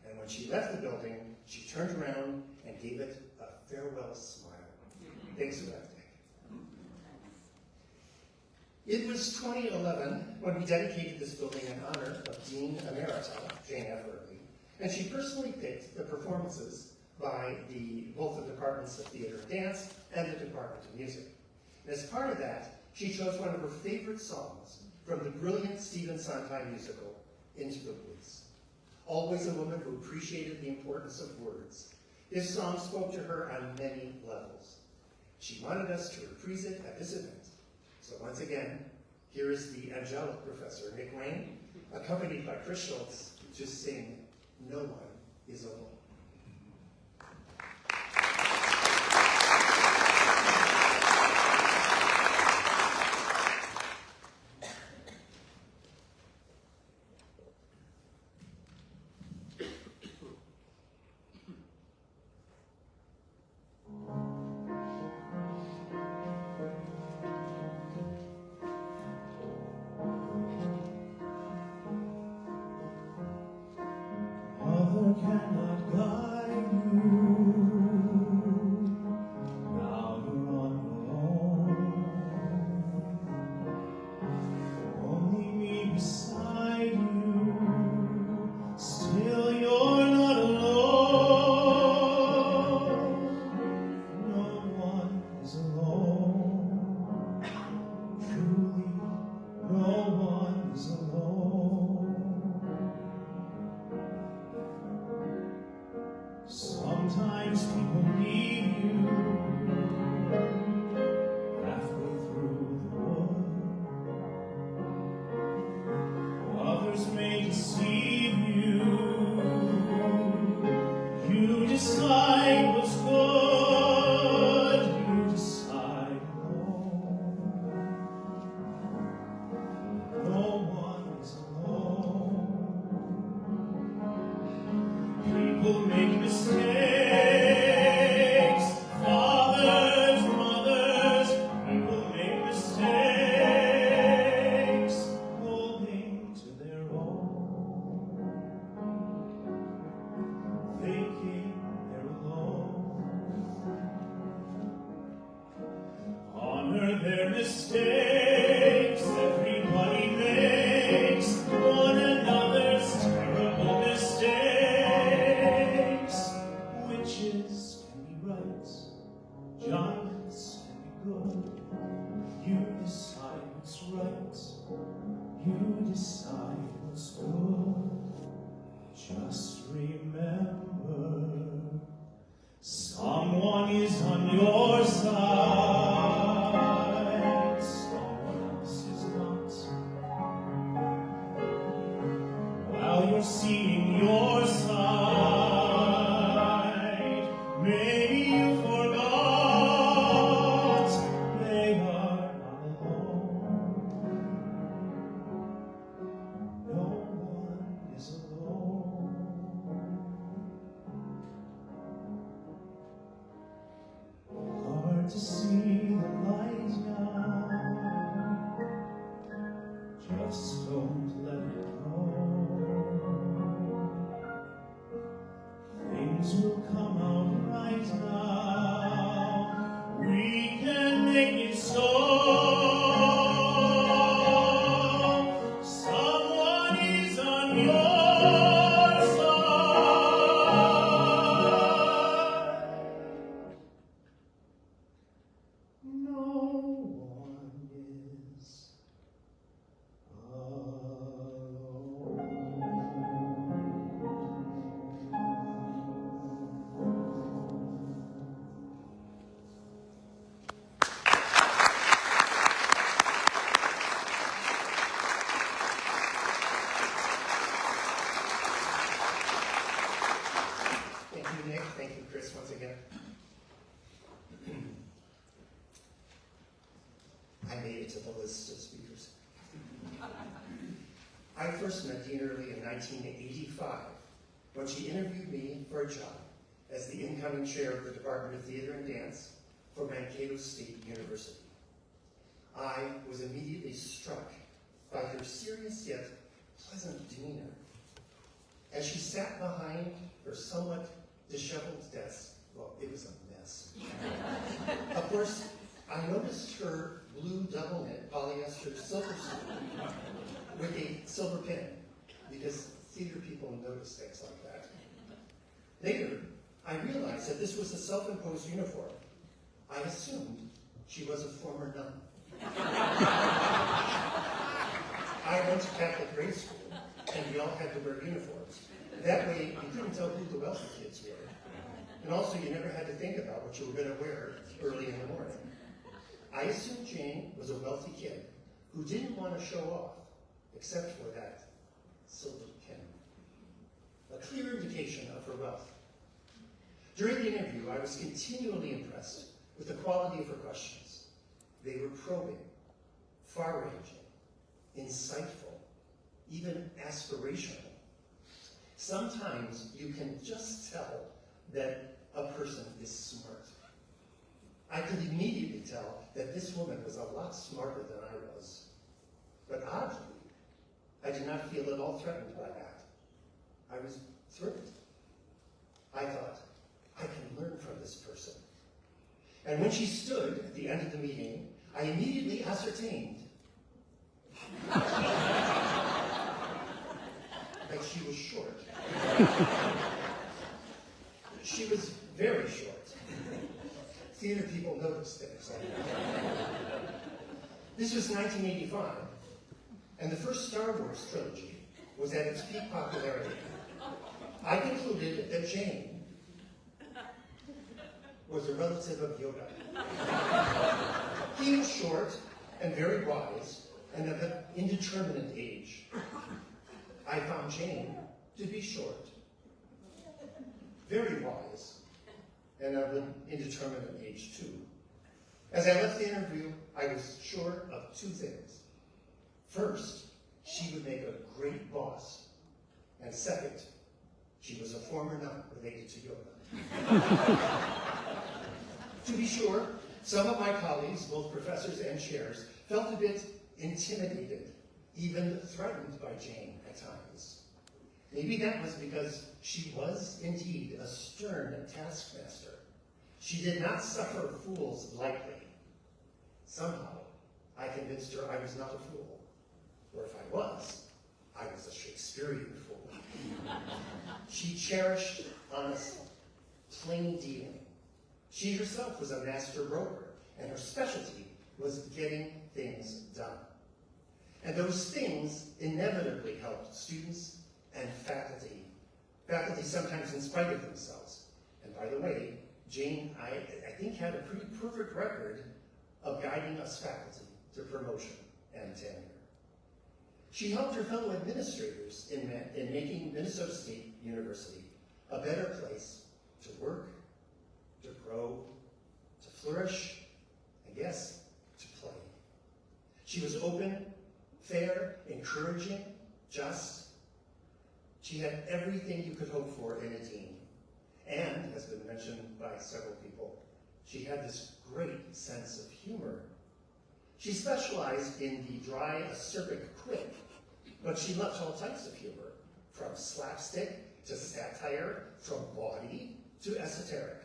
And when she left the building, she turned around and gave it a farewell smile. Thanks for that, Dick. It was 2011 when we dedicated this building in honor of Dean Emeritus Jane F. Earley, and she personally picked the performances by both the Departments of Theater and Dance and the Department of Music. And as part of that, she chose one of her favorite songs from the brilliant Stephen Sondheim musical, Into the Woods. Always a woman who appreciated the importance of words, this song spoke to her on many levels. She wanted us to reprise it at this event. So once again, here is the angelic professor, Nick Wayne, accompanied by Chris Schultz, to sing No One is Alone. Mother cannot guide you. Now you're on your own. Only me beside you. Still you're not alone. No one is alone. Truly, no one is alone. Sometimes people leave you halfway through the wood. Others may deceive you. You decide what's good. You decide alone. No one is alone. People make mistakes, fathers, mothers, people make mistakes, holding to their own, thinking they're alone. Honor their mistakes, everybody makes one another's terrible mistakes. Witches can be right, giants can be good. You decide what's right, you decide what's good. Just remember, someone is on your side, someone else is not. While you're seeing your side, maybe you forgot they are not alone. No one is alone. Hard to see the light now. Just don't let it go. Things will come out right now. We can make it so. Someone is on your side. No one is Thank you, Nick. Thank you, Chris, once again. I made it to the list of speakers. I first met Dean Earley in 1985 when she interviewed me for a job as the incoming chair of the Department of Theater and Dance for Mankato State University. I was immediately struck by her serious yet pleasant demeanor as she sat behind her somewhat disheveled desk. Well, it was a mess. Of course, I noticed her blue double knit polyester silver suit with a silver pin, because theater people notice things like that. Later, I realized that this was a self-imposed uniform. I assumed she was a former nun. I went to Catholic grade school, and we all had to wear uniforms. That way, you couldn't tell who the wealthy kids were. And also, you never had to think about what you were going to wear early in the morning. I assumed Jane was a wealthy kid who didn't want to show off, except for that silver pin. A clear indication of her wealth. During the interview, I was continually impressed with the quality of her questions. They were probing, far-ranging, insightful, even aspirational. Sometimes you can just tell that a person is smart. I could immediately tell that this woman was a lot smarter than I was. But oddly, I did not feel at all threatened by that. I was thrilled. I thought, I can learn from this person. And when she stood at the end of the meeting, I immediately ascertained that she was short. She was very short. Theater people noticed things like that. This was 1985, and the first Star Wars trilogy was at its peak popularity. I concluded that Jane was a relative of Yoda. He was short and very wise and of an indeterminate age. I found Jane to be short, very wise, and of an indeterminate age too. As I left the interview, I was sure of two things. First, she would make a great boss. And second, she was a former nun related to Yoda. To be sure, some of my colleagues, both professors and chairs, felt a bit intimidated, even threatened by Jane at times. Maybe that was because she was indeed a stern taskmaster. She did not suffer fools lightly. Somehow, I convinced her I was not a fool. Or if I was a Shakespearean fool. She cherished honesty, plain dealing. She herself was a master broker, and her specialty was getting things done. And those things inevitably helped students and faculty. Faculty sometimes in spite of themselves. And by the way, Jane, I think, had a pretty perfect record of guiding us faculty to promotion and tenure. She helped her fellow administrators in making Minnesota State University a better place to work, to grow, to flourish, and yes, to play. She was open, fair, encouraging, just. She had everything you could hope for in a dean. And, has been mentioned by several people, she had this great sense of humor. She specialized in the dry, acerbic quip, but she loved all types of humor, from slapstick to satire, from bawdy to esoteric.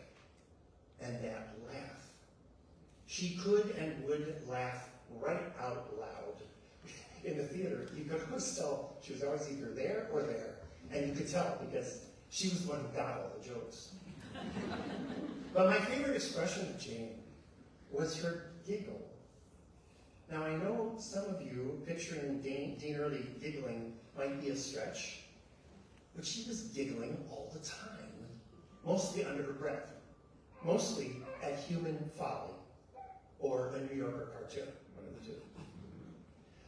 And that laugh. She could and would laugh right out loud. In the theater, you could always tell she was always either there or there. And you could tell because she was the one who got all the jokes. But my favorite expression of Jane was her giggle. Now I know some of you picturing Dean Earley giggling might be a stretch, but she was giggling all the time, mostly under her breath, mostly at human folly, or a New Yorker cartoon, one of the two.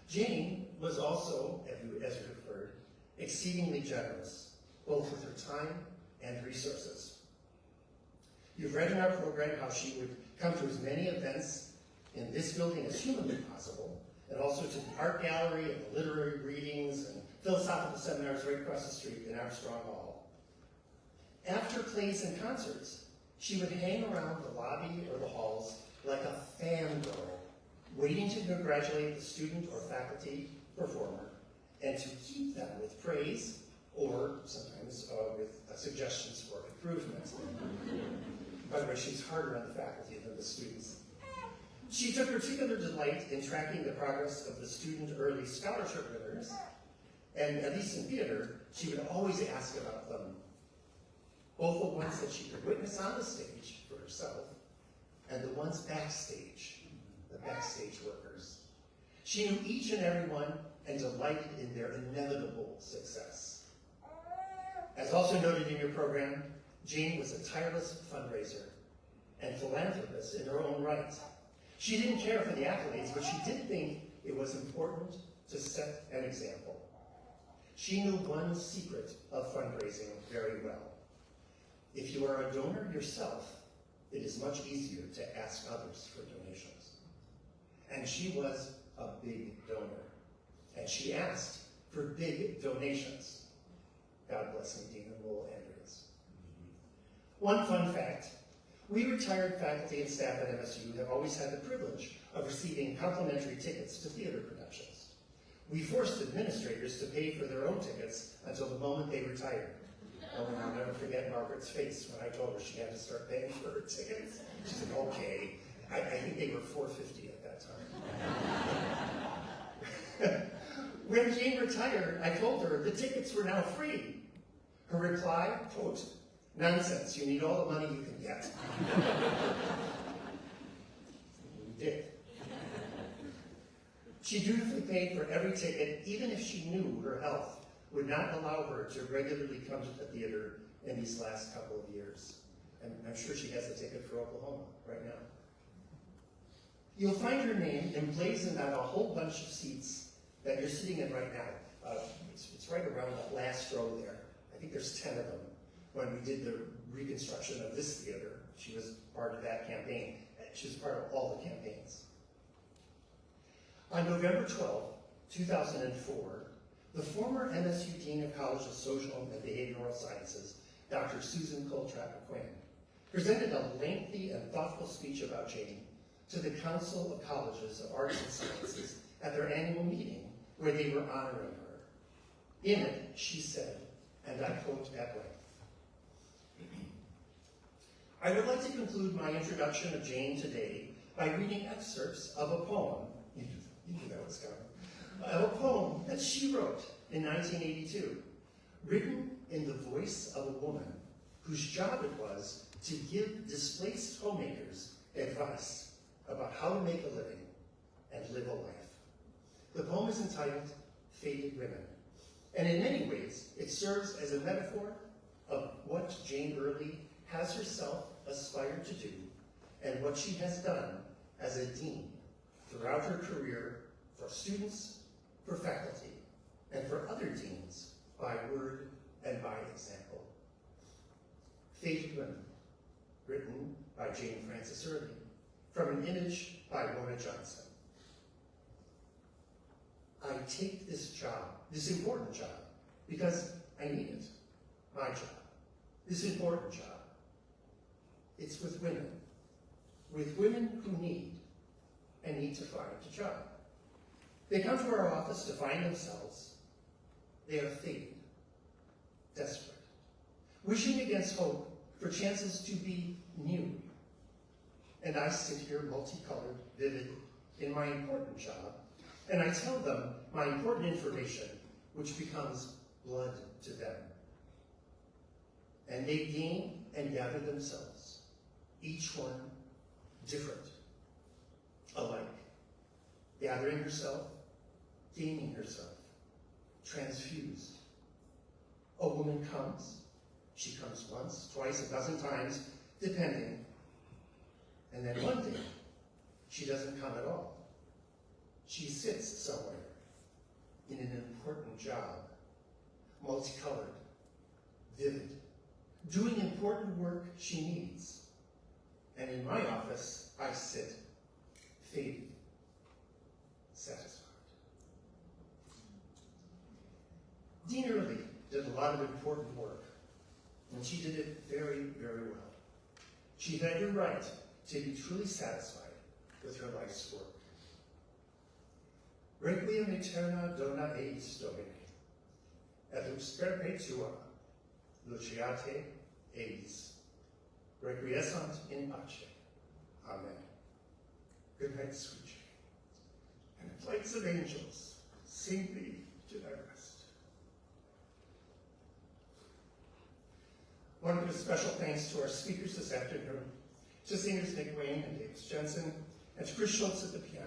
Jane was also, as you have heard, exceedingly generous, both with her time and resources. You've read in our program how she would come to as many events in this building as humanly possible, and also to the art gallery and the literary readings and philosophical seminars right across the street in Armstrong Hall. After plays and concerts, she would hang around the lobby or the halls like a fangirl, waiting to congratulate the student or faculty performer and to keep them with praise or sometimes with suggestions for improvement. By the way, she's harder on the faculty than the students. She took particular delight in tracking the progress of the student Earley Scholarship winners, and at least in theater, she would always ask about them, both the ones that she could witness on the stage for herself, and the ones backstage, the backstage workers. She knew each and every one and delighted in their inevitable success. As also noted in your program, Jane was a tireless fundraiser and philanthropist in her own right. She didn't care for the accolades, but she did think it was important to set an example. She knew one secret of fundraising very well. If you are a donor yourself, it is much easier to ask others for donations. And she was a big donor, and she asked for big donations. God bless Dean and Lowell Andrews. One fun fact, we retired faculty and staff at MSU have always had the privilege of receiving complimentary tickets to theater productions. We forced administrators to pay for their own tickets until the moment they retired. Oh, and I'll never forget Margaret's face when I told her she had to start paying for her tickets. She said, okay. I think they were $4.50 at that time. When Jane retired, I told her the tickets were now free. Her reply, quote, nonsense, you need all the money you can get. We did. She dutifully paid for every ticket, even if she knew her health would not allow her to regularly come to the theater in these last couple of years. And I'm sure she has a ticket for Oklahoma right now. You'll find her name emblazoned on a whole bunch of seats that you're sitting in right now. It's right around that last row there. I think there's 10 of them. When we did the reconstruction of this theater, she was part of that campaign. She was part of all the campaigns. On November 12, 2004, the former MSU Dean of College of Social and Behavioral Sciences, Dr. Susan Coltrane-McQuinn, presented a lengthy and thoughtful speech about Jane to the Council of Colleges of Arts and Sciences at their annual meeting where they were honoring her. In it, she said, and I quote at length, I would like to conclude my introduction of Jane today by reading excerpts of a poem, you knew that was coming, of a poem that she wrote in 1982, written in the voice of a woman whose job it was to give displaced homemakers advice about how to make a living and live a life. The poem is entitled Faded Women, and in many ways it serves as a metaphor of what Jane Earley has herself aspired to do and what she has done as a dean throughout her career for students, for faculty, and for other deans by word and by example. Faded Women, written by Jane Frances Earley, from an image by Mona Johnson. I take this job, this important job, because I need it, my job, this important job. It's with women who need and need to find a job. They come to our office to find themselves. They are faded, desperate, wishing against hope for chances to be new. And I sit here multicolored, vivid, in my important job, and I tell them my important information, which becomes blood to them. And they gain and gather themselves, each one different, alike, gathering herself, gaining herself, transfused. A woman comes, she comes once, twice, a dozen times, depending, and then one day, she doesn't come at all. She sits somewhere in an important job, multicolored, vivid, doing important work she needs. And in my office, I sit, faded, satisfied. Dean Earley did a lot of important work, and she did it very, very well. She had every right to be truly satisfied with her life's work. Requiem aeterna dona eis Domine, et lux perpetua luciate eis. Requiescant in pace. Amen. Good night, sweet Jane. And flights of angels, sing thee to thy rest. I want to give a special thanks to our speakers this afternoon, to singers Nick Wayne and Davis Jensen, and to Chris Schultz at the piano.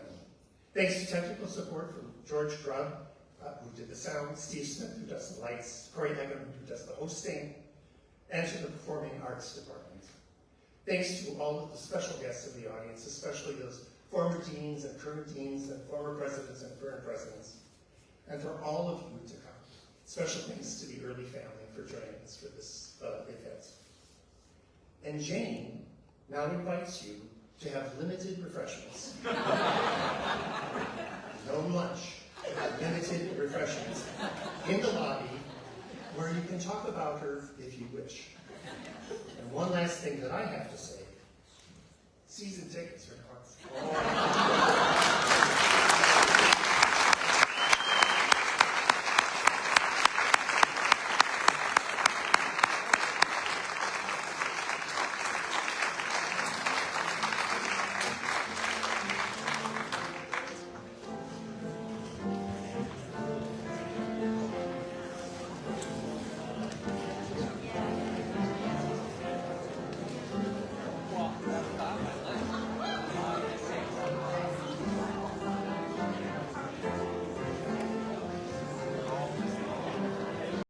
Thanks to technical support from George Grubb, who did the sound, Steve Smith, who does the lights, Corey Egan, who does the hosting, and to the Performing Arts Department. Thanks to all of the special guests in the audience, especially those former deans and former presidents and current presidents, and for all of you to come. Special thanks to the Earley family for joining us for this event. And Jane now invites you to have limited refreshments. No lunch, limited refreshments in the lobby where you can talk about her if you wish. And one last thing that I have to say, season tickets are gone.